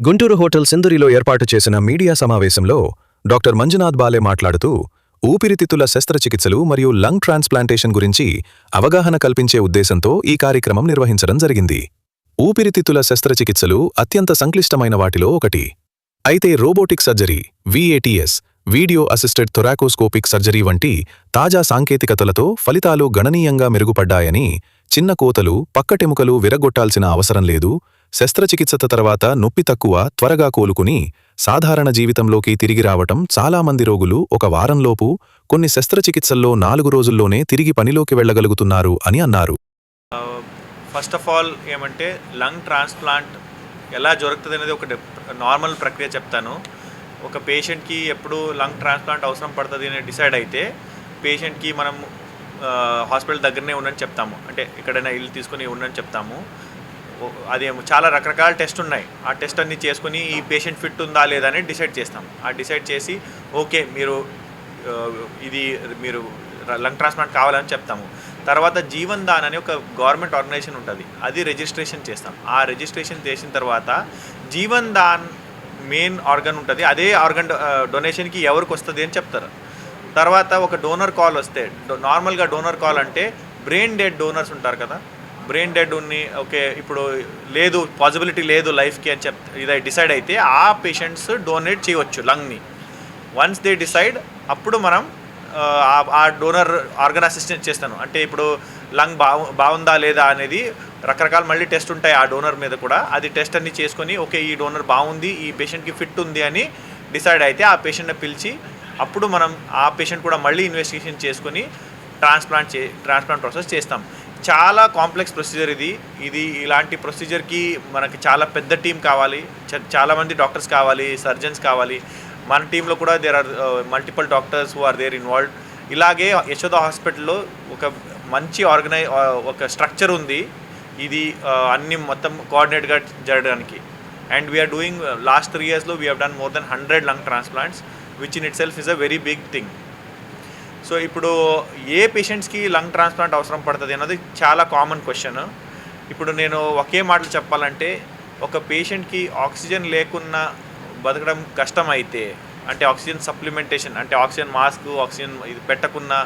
Guntur hotel సింధురిలో ఏర్పాటు చేసిన media సమావేశంలో డాక్టర్ మంజునాథ్ బాలే మాట్లాడుతూ ఊపిరితిత్తుల శస్త్రచికిత్సలు మరియు లంగ్ ట్రాన్స్ప్లాంటేషన్ గురించి అవగాహన కల్పించే ఉద్దేశంతో ఈ కార్యక్రమం నిర్వహించడం జరిగింది. ఊపిరితిత్తుల శస్త్రచికిత్సలు అత్యంత సంక్లిష్టమైన వాటిలో ఒకటి. అయితే robotic surgery, VATS, video assisted thoracoscopic surgery వంటి తాజా సాంకేతికతలతో ఫలితాలు గణనీయంగా మెరుగుపడ్డాయని, చిన్న కోతలు, పక్కటెముకలు విరగొట్టాల్సిన అవసరం లేదు, శస్త్రచికిత్స తర్వాత నొప్పి తక్కువ, త్వరగా కోలుకుని సాధారణ జీవితంలోకి తిరిగి రావటం చాలామంది రోగులు ఒక వారంలోపు, కొన్ని శస్త్రచికిత్సల్లో 4 రోజుల్లోనే తిరిగి పనిలోకి వెళ్లగలుగుతున్నారు అని అన్నారు. ఫస్ట్ ఆఫ్ ఆల్ ఏమంటే లంగ్ ట్రాన్స్ప్లాంట్ ఎలా జరుగుతుంది అనేది ఒక నార్మల్ ప్రక్రియ చెప్తాను. ఒక పేషెంట్కి ఎప్పుడు లంగ్ ట్రాన్స్ప్లాంట్ అవసరం పడుతుంది అని డిసైడ్ అయితే పేషెంట్కి మనం హాస్పిటల్ దగ్గరనే ఉండని చెప్తాము, అంటే ఎక్కడైనా ఇల్లు తీసుకొని ఉండని చెప్తాము. అది చాలా రకరకాల టెస్ట్ ఉన్నాయి. ఆ టెస్ట్ అన్నీ చేసుకుని ఈ పేషెంట్ ఫిట్ ఉందా లేదా అని డిసైడ్ చేస్తాం. ఆ డిసైడ్ చేసి ఓకే మీరు లంగ్ ట్రాన్స్ప్లాంట్ కావాలని చెప్తాము. తర్వాత జీవన్ దాన్ అని ఒక గవర్నమెంట్ ఆర్గనైజేషన్ ఉంటుంది, అది రిజిస్ట్రేషన్ చేస్తాం. ఆ రిజిస్ట్రేషన్ చేసిన తర్వాత జీవన్ దాన్ మెయిన్ ఆర్గన్ ఉంటుంది, అదే ఆర్గన్ డొనేషన్కి ఎవరికి వస్తుంది అని చెప్తారు. తర్వాత ఒక డోనర్ కాల్ వస్తే, నార్మల్గా డోనర్ కాల్ అంటే బ్రెయిన్ డెడ్ డోనర్స్ ఉంటారు కదా, బ్రెయిన్ డెడ్ ఉన్ని ఓకే ఇప్పుడు లేదు పాసిబిలిటీ లేదు లైఫ్కి అని ఇది డిసైడ్ అయితే ఆ పేషెంట్స్ డొనేట్ చేయవచ్చు లంగ్ని. వన్స్ దే డిసైడ్ అప్పుడు మనం ఆ డోనర్ ఆర్గన్ అసిస్టెంట్ చేస్తాను. అంటే ఇప్పుడు లంగ్ బాగుందా లేదా అనేది రకరకాల మళ్ళీ టెస్ట్ ఉంటాయి ఆ డోనర్ మీద కూడా. అది టెస్ట్ అన్ని చేసుకొని ఓకే ఈ డోనర్ బాగుంది, ఈ పేషెంట్కి ఫిట్ ఉంది అని డిసైడ్ అయితే ఆ పేషెంట్ని పిలిచి అప్పుడు మనం ఆ పేషెంట్ కూడా మళ్ళీ ఇన్వెస్టిగేషన్ చేసుకొని ట్రాన్స్ప్లాంట్ ప్రాసెస్ చేస్తాం. చాలా కాంప్లెక్స్ ప్రొసీజర్ ఇది ఇలాంటి ప్రొసీజర్కి మనకి చాలా పెద్ద టీం కావాలి, చాలామంది డాక్టర్స్ కావాలి, సర్జన్స్ కావాలి. మన టీంలో కూడా there are multiple doctors who are there involved. ఇలాగే యశోద హాస్పిటల్లో ఒక మంచి ఒక స్ట్రక్చర్ ఉంది, ఇది అన్ని మొత్తం కోఆర్డినేట్గా జరగడానికి. అండ్ వీఆర్ డూయింగ్ లాస్ట్ 3 yearsలో we have done more than 100 lung transplants which in itself is a very big thing. So ఇప్పుడు ఏ పేషెంట్స్కి లంగ్ ట్రాన్స్ప్లాంట్ అవసరం పడుతుంది అన్నది చాలా కామన్ క్వశ్చన్. ఇప్పుడు నేను ఒకే మాటలు చెప్పాలంటే, ఒక పేషెంట్కి ఆక్సిజన్ లేకున్నా బతకడం కష్టమైతే, అంటే ఆక్సిజన్ సప్లిమెంటేషన్ అంటే ఆక్సిజన్ మాస్క్, ఆక్సిజన్ ఇది పెట్టకున్నా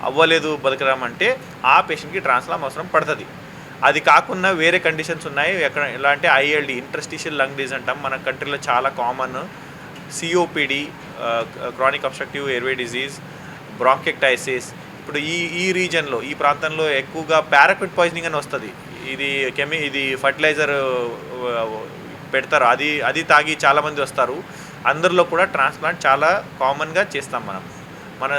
అవ్వలేదు బతకడం అంటే ఆ పేషెంట్కి ట్రాన్స్ప్లాంట్ అవసరం పడుతుంది. అది కాకుండా వేరే కండిషన్స్ ఉన్నాయి. ఎలా అంటే ILD, ఇంటర్స్టిషియల్ లంగ్ డిసీజ్ అంటాం, మన కంట్రీలో చాలా common. COPD, chronic obstructive airway disease, bronchiectasis. ఇప్పుడు ఈ రీజన్లో, ఈ ప్రాంతంలో ఎక్కువగా పారాక్విట్ పాయిజనింగ్ అని వస్తుంది. ఇది ఫర్టిలైజర్ పెడతారు, అది తాగి చాలామంది వస్తారు. అందరిలో కూడా ట్రాన్స్ప్లాంట్ చాలా కామన్గా చేస్తాం మన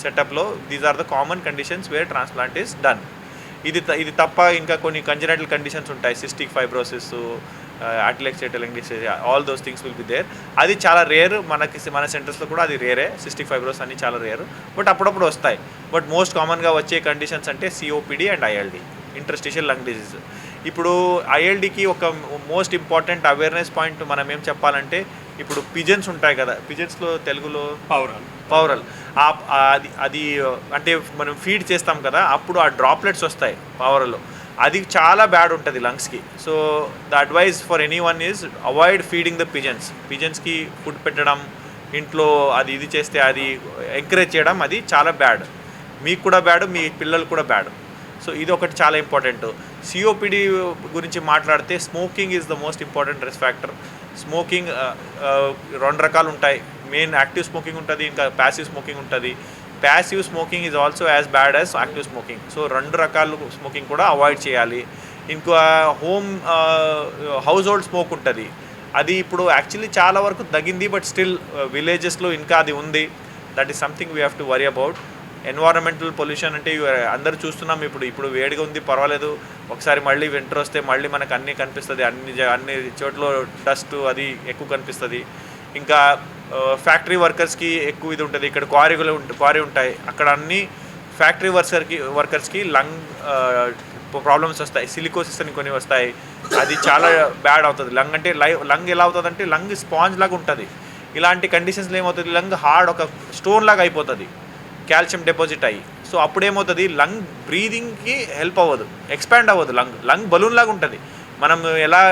సెటప్లో. These are the common conditions where transplant is done. ఇది తప్ప ఇంకా కొన్ని కంజనైటల్ కండిషన్స్ ఉంటాయి, cystic fibrosis, all those things will be there. అది చాలా రేర్, మన సెంటర్స్లో కూడా అది రేరే. సిస్టిక్ ఫైబ్రోస్ అన్ని చాలా రేర్, బట్ అప్పుడప్పుడు వస్తాయి. బట్ మోస్ట్ కామన్గా వచ్చే కండిషన్స్ అంటే COPD and ILD, interstitial lung disease. ఇప్పుడు ILDకి ఒక మోస్ట్ ఇంపార్టెంట్ అవేర్నెస్ పాయింట్ మనం ఏం చెప్పాలంటే, ఇప్పుడు పిజన్స్ ఉంటాయి కదా, పిజన్స్లో తెలుగులో పౌరల్, అది అంటే మనం ఫీడ్ చేస్తాం కదా, అప్పుడు ఆ డ్రాప్లెట్స్ వస్తాయి పౌరల్లో, అది చాలా బ్యాడ్ ఉంటుంది లంగ్స్కి. So the advice for any one is avoid feeding the పిజన్స్కి ఫుడ్ పెట్టడం, ఇంట్లో ఇది చేస్తే అది ఎంకరేజ్ చేయడం, అది చాలా బ్యాడ్. మీకు కూడా బ్యాడ్, మీ పిల్లలు కూడా బ్యాడ్. సో ఇది ఒకటి చాలా ఇంపార్టెంట్. COPD గురించి మాట్లాడితే smoking is the most important risk factor. Smoking 2 రకాలు ఉంటాయి, మెయిన్ యాక్టివ్ స్మోకింగ్ ఉంటుంది, ఇంకా ప్యాసివ్ స్మోకింగ్ ఉంటుంది. Passive smoking is also as bad as active smoking. So 2 రకాలు స్మోకింగ్ కూడా అవాయిడ్ చేయాలి. ఇంకా హౌస్ హోల్డ్ స్మోక్ ఉంటుంది, అది ఇప్పుడు యాక్చువల్లీ చాలా వరకు తగ్గింది, బట్ స్టిల్ విలేజెస్లో ఇంకా అది ఉంది. That is something we have to worry about. Environmental pollution అంటే అందరూ చూస్తున్నాం, ఇప్పుడు వేడిగా ఉంది పర్వాలేదు, ఒకసారి మళ్ళీ వింటర్ వస్తే మళ్ళీ మనకు అన్నీ కనిపిస్తుంది, అన్ని చోట్ల డస్ట్ అది ఎక్కువ కనిపిస్తుంది. ఇంకా ఫ్యాక్టరీ వర్కర్స్కి ఎక్కువ ఇది ఉంటుంది. ఇక్కడ క్వారీ ఉంటాయి, అక్కడ అన్ని ఫ్యాక్టరీ వర్కర్స్కి లంగ్ ప్రాబ్లమ్స్ వస్తాయి, సిలికోసిస్ అని కొన్ని వస్తాయి, అది చాలా బ్యాడ్ అవుతుంది. లంగ్ ఎలా అవుతుంది అంటే లంగ్ స్పాంజ్ లాగా ఉంటుంది. ఇలాంటి కండిషన్స్లో ఏమవుతుంది, లంగ్ హార్డ్ ఒక స్టోన్ లాగా అయిపోతుంది, కాల్షియం డిపాజిట్ అయ్యి. సో అప్పుడు ఏమవుతుంది, లంగ్ బ్రీదింగ్కి హెల్ప్ అవ్వదు, ఎక్స్పాండ్ అవ్వదు, లంగ్ బలూన్ లాగా ఉంటుంది. మనం ఎలా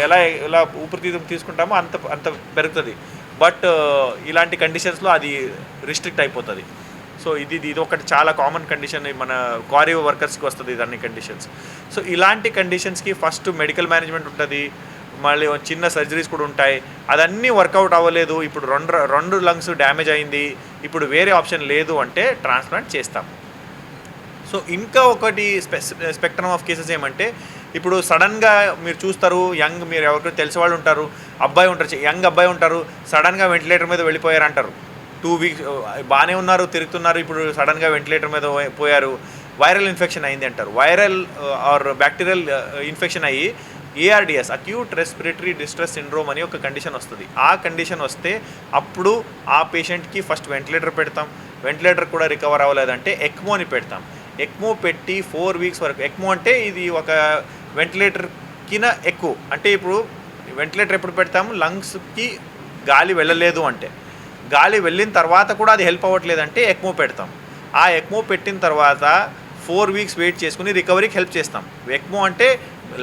ఎలా ఎలా ఊపిరితిత్తులు తీసుకుంటామో అంత అంత పెరుగుతుంది. బట్ ఇలాంటి కండిషన్స్లో అది రిస్ట్రిక్ట్ అయిపోతుంది. సో ఇది ఒకటి చాలా కామన్ కండిషన్ మన క్వారీ వర్కర్స్కి వస్తుంది ఇది అన్ని కండిషన్స్. సో ఇలాంటి కండిషన్స్కి ఫస్ట్ మెడికల్ మేనేజ్మెంట్ ఉంటుంది, మళ్ళీ చిన్న సర్జరీస్ కూడా ఉంటాయి. అదన్నీ వర్కౌట్ అవ్వలేదు, ఇప్పుడు రెండు లంగ్స్ డ్యామేజ్ అయింది, ఇప్పుడు వేరే ఆప్షన్ లేదు అంటే ట్రాన్స్ప్లాంట్ చేస్తాం. సో ఇంకా ఒకటి స్పెక్ట్రమ్ ఆఫ్ కేసెస్ ఏమంటే, ఇప్పుడు సడన్గా మీరు చూస్తారు, మీరు ఎవరికైనా తెలిసే వాళ్ళు ఉంటారు, అబ్బాయి ఉంటారు, యంగ్ అబ్బాయి ఉంటారు, సడన్గా వెంటిలేటర్ మీద వెళ్ళిపోయారు అంటారు. 2 వీక్స్ బాగానే ఉన్నారు, తిరుగుతున్నారు, ఇప్పుడు సడన్గా వెంటిలేటర్ మీద పోయారు, వైరల్ ఇన్ఫెక్షన్ అయింది అంటారు. వైరల్ ఆర్ బ్యాక్టీరియల్ ఇన్ఫెక్షన్ అయ్యి ARDS, acute respiratory distress syndrome అని ఒక కండిషన్ వస్తుంది. ఆ కండిషన్ వస్తే అప్పుడు ఆ పేషెంట్కి ఫస్ట్ వెంటిలేటర్ పెడతాం. వెంటిలేటర్ కూడా రికవర్ అవ్వలేదంటే ఎక్మోని పెడతాం. ఎక్మో పెట్టి 4 వీక్స్ వరకు, ఎక్మో అంటే ఇది ఒక వెంటిలేటర్కిన ఎక్కువ, అంటే ఇప్పుడు వెంటిలేటర్ ఎప్పుడు పెడతాము, లంగ్స్కి గాలి వెళ్ళలేదు అంటే, గాలి వెళ్ళిన తర్వాత కూడా అది హెల్ప్ అవ్వట్లేదంటే ఎక్మో పెడతాం. ఆ ఎక్మో పెట్టిన తర్వాత 4 వీక్స్ వెయిట్ చేసుకుని రికవరీకి హెల్ప్ చేస్తాం. ఎక్మో అంటే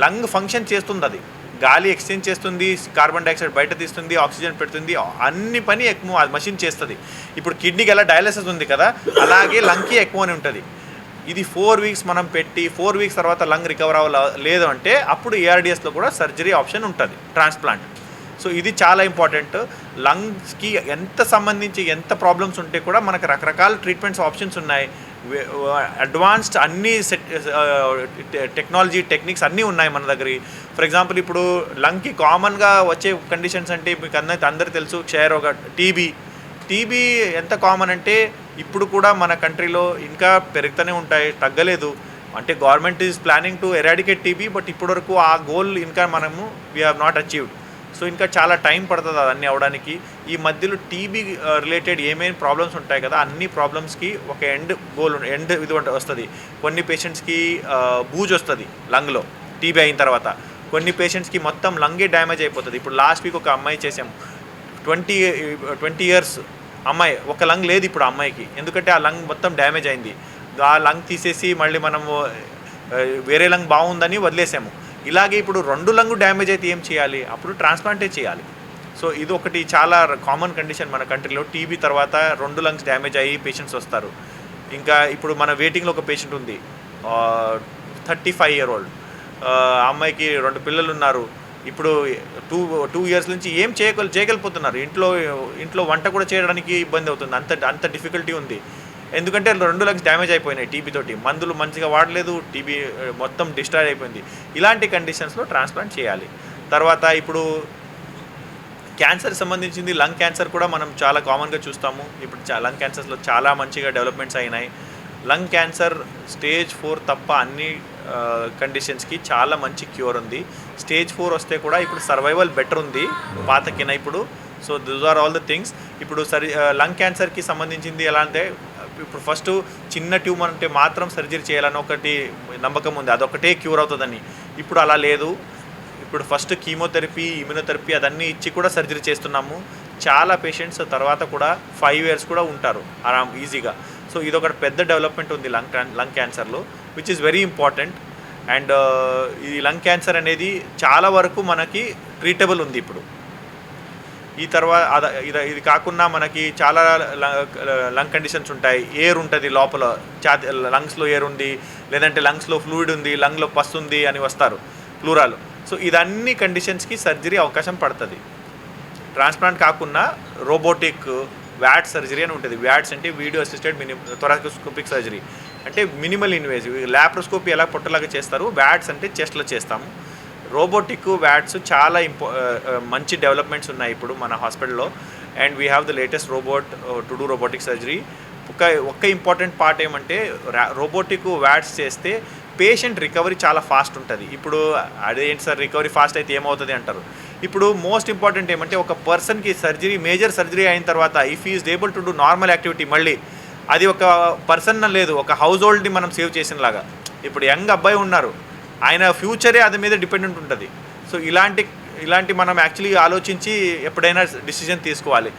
లంగ్ ఫంక్షన్ చేస్తుంది, అది గాలి ఎక్స్చేంజ్ చేస్తుంది, కార్బన్ డైఆక్సైడ్ బయట తీస్తుంది, ఆక్సిజన్ పెడుతుంది, అన్ని పని ఎక్మో అది మషిన్ చేస్తుంది. ఇప్పుడు కిడ్నీకి ఎలా డయాలసిస్ ఉంది కదా, అలాగే లంగ్కి ఎక్మో అని ఉంటుంది. ఇది 4 వీక్స్ మనం పెట్టి 4 వీక్స్ తర్వాత లంగ్ రికవర్ అవ్వలేదు అంటే అప్పుడు ARDSలో కూడా సర్జరీ ఆప్షన్ ఉంటుంది, ట్రాన్స్ప్లాంట్. సో ఇది చాలా ఇంపార్టెంట్. లంగ్స్కి ఎంత సంబంధించి ఎంత ప్రాబ్లమ్స్ ఉంటే కూడా మనకు రకరకాల ట్రీట్మెంట్స్ ఆప్షన్స్ ఉన్నాయి. అడ్వాన్స్డ్ అన్ని టెక్నాలజీ టెక్నిక్స్ అన్నీ ఉన్నాయి మన దగ్గర. ఫర్ ఎగ్జాంపుల్ ఇప్పుడు లంగ్కి కామన్గా వచ్చే కండిషన్స్ అంటే మీకు అందరికీ తెలుసు, క్షయరోగ, టీబీ ఎంత కామన్ అంటే ఇప్పుడు కూడా మన కంట్రీలో ఇంకా పెరుగుతూనే ఉంటాయి, తగ్గలేదు. అంటే government is planning to eradicate TB, but ఇప్పటివరకు ఆ గోల్ ఇంకా మనము we have not achieved. So ఇంకా చాలా టైం పడుతుంది అదన్నీ అవడానికి. ఈ మధ్యలో టీబీ రిలేటెడ్ ఏమేమి ప్రాబ్లమ్స్ ఉంటాయి కదా, అన్ని ప్రాబ్లమ్స్కి ఒక ఎండ్ ఇది వస్తుంది. కొన్ని పేషెంట్స్కి బూజ్ వస్తుంది లంగ్లో టీబీ అయిన తర్వాత, కొన్ని పేషెంట్స్కి మొత్తం లంగే డ్యామేజ్ అయిపోతుంది. ఇప్పుడు లాస్ట్ వీక్ ఒక అమ్మాయి చేసాము, 20 ఇయర్స్ అమ్మాయి, ఒక లంగ్ లేదు ఇప్పుడు ఆ అమ్మాయికి, ఎందుకంటే ఆ లంగ్ మొత్తం డ్యామేజ్ అయింది. ఆ లంగ్ తీసేసి మళ్ళీ మనము వేరే లంగ్ బాగుందని వదిలేసాము. ఇలాగే ఇప్పుడు 2 లంగు డ్యామేజ్ అయితే ఏం చేయాలి, అప్పుడు ట్రాన్స్ప్లాంటే చేయాలి. సో ఇది ఒకటి చాలా కామన్ కండిషన్ మన కంట్రీలో. టీబీ తర్వాత 2 లంగ్స్ డ్యామేజ్ అయ్యి పేషెంట్స్ వస్తారు. ఇంకా ఇప్పుడు మన వెయిటింగ్లో ఒక పేషెంట్ ఉంది, 35 year old అమ్మాయికి 2 పిల్లలు ఉన్నారు. ఇప్పుడు 2 ఇయర్స్ నుంచి ఏం చేయగలిపోతున్నారు, ఇంట్లో వంట కూడా చేయడానికి ఇబ్బంది అవుతుంది, అంత డిఫికల్టీ ఉంది. ఎందుకంటే 2 లంగ్స్ డ్యామేజ్ అయిపోయినాయి టీబీ తోటి, మందులు మంచిగా వాడలేదు, టీబీ మొత్తం డిస్ట్రాయ్ అయిపోయింది. ఇలాంటి కండిషన్స్లో ట్రాన్స్ప్లాంట్ చేయాలి. తర్వాత ఇప్పుడు క్యాన్సర్ సంబంధించింది, లంగ్ క్యాన్సర్ కూడా మనం చాలా కామన్గా చూస్తాము. ఇప్పుడు లంగ్ క్యాన్సర్స్లో చాలా మంచిగా డెవలప్మెంట్స్ అయినాయి. లంగ్ క్యాన్సర్ స్టేజ్ 4 తప్ప అన్ని కండిషన్స్కి చాలా మంచి క్యూర్ ఉంది. స్టేజ్ 4 వస్తే కూడా ఇప్పుడు సర్వైవల్ బెటర్ ఉంది పాతకిన ఇప్పుడు. So this are all the things. ఇప్పుడు లంగ్ క్యాన్సర్కి సంబంధించింది ఎలా అంటే, ఇప్పుడు ఫస్ట్ చిన్న ట్యూమర్ అంటే మాత్రం సర్జరీ చేయాలని ఒకటి నమ్మకం ఉంది, అదొకటే క్యూర్ అవుతుందని. ఇప్పుడు అలా లేదు. ఇప్పుడు ఫస్ట్ కీమోథెరపీ, ఇమ్యూనోథెరపీ అదన్నీ ఇచ్చి కూడా సర్జరీ చేస్తున్నాము. చాలా పేషెంట్స్ తర్వాత కూడా 5 years కూడా ఉంటారు ఈజీగా. సో ఇదొకటి పెద్ద డెవలప్మెంట్ ఉంది లంగ్ క్యాన్సర్లో, which is very important. And ఈ లంగ్ క్యాన్సర్ అనేది చాలా వరకు మనకి ట్రీటబుల్ ఉంది ఇప్పుడు. ఈ తర్వాత ఇది కాకుండా మనకి చాలా లంగ్ కండిషన్స్ ఉంటాయి. ఎయిర్ ఉంటుంది లోపల, లంగ్స్లో ఎయిర్ ఉంది, లేదంటే లంగ్స్లో ఫ్లూయిడ్ ఉంది, లంగ్లో పస్ ఉంది అని వస్తారు ప్లూరాలు. సో ఇదన్నీ కండిషన్స్కి సర్జరీ అవకాశం పడుతుంది. ట్రాన్స్ప్లాంట్ కాకుండా రోబోటిక్ వ్యాట్ సర్జరీ అని ఉంటుంది. వ్యాట్స్ అంటే వీడియో అసిస్టెడ్ థొరాకోస్కోపిక్ సర్జరీ, అంటే మినిమల్ ఇన్వేజివ్. ల్యాప్రోస్కోపీ ఎలా పొట్టలాగా చేస్తారు, వ్యాట్స్ అంటే చెస్ట్లో చేస్తాము. రోబోటిక్ వ్యాట్స్ చాలా మంచి డెవలప్మెంట్స్ ఉన్నాయి ఇప్పుడు మన హాస్పిటల్లో. And we have the latest robot to do robotic surgery. ఒక్క ఇంపార్టెంట్ పార్ట్ ఏమంటే, రోబోటిక్ వ్యాట్స్ చేస్తే పేషెంట్ రికవరీ చాలా ఫాస్ట్ ఉంటుంది. ఇప్పుడు అదేంటి సార్ రికవరీ ఫాస్ట్ అయితే ఏమవుతుంది అంటారు. ఇప్పుడు మోస్ట్ ఇంపార్టెంట్ ఏమంటే, ఒక పర్సన్కి మేజర్ సర్జరీ అయిన తర్వాత if is able to do normal activity, మళ్ళీ అది ఒక పర్సన్ లేదు, ఒక హౌస్ హోల్డ్ని మనం సేవ్ చేసినలాగా. ఇప్పుడు యంగ్ అబ్బాయి ఉన్నారు, ఆయన ఫ్యూచరే అది మీద డిపెండెంట్ ఉంటుంది. సో ఇలాంటి మనం యాక్చువల్లీ ఆలోచించి ఎప్పుడైనా డిసిజన్ తీసుకోవాలి.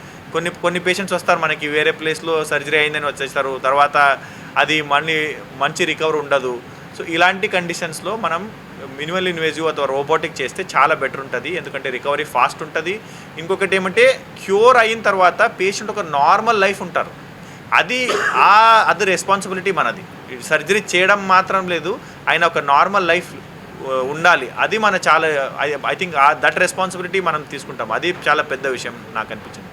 కొన్ని పేషెంట్స్ వస్తారు మనకి, వేరే ప్లేస్లో సర్జరీ అయిందని వచ్చేస్తారు, తర్వాత అది మళ్ళీ మంచి రికవరీ ఉండదు. సో ఇలాంటి కండిషన్స్లో మనం మినిమల్ ఇన్వేజివ్ అథవా రోబోటిక్ చేస్తే చాలా బెటర్ ఉంటుంది, ఎందుకంటే రికవరీ ఫాస్ట్ ఉంటుంది. ఇంకొకటి ఏమంటే క్యూర్ అయిన తర్వాత పేషెంట్ ఒక నార్మల్ లైఫ్ ఉంటారు. అది రెస్పాన్సిబిలిటీ మనది. సర్జరీ చేయడం మాత్రం లేదు, ఆయన ఒక నార్మల్ లైఫ్ ఉండాలి. అది మన చాలా ఐ థింక్ దట్ రెస్పాన్సిబిలిటీ మనం తీసుకుంటాం. అది చాలా పెద్ద విషయం నాకు అనిపించింది.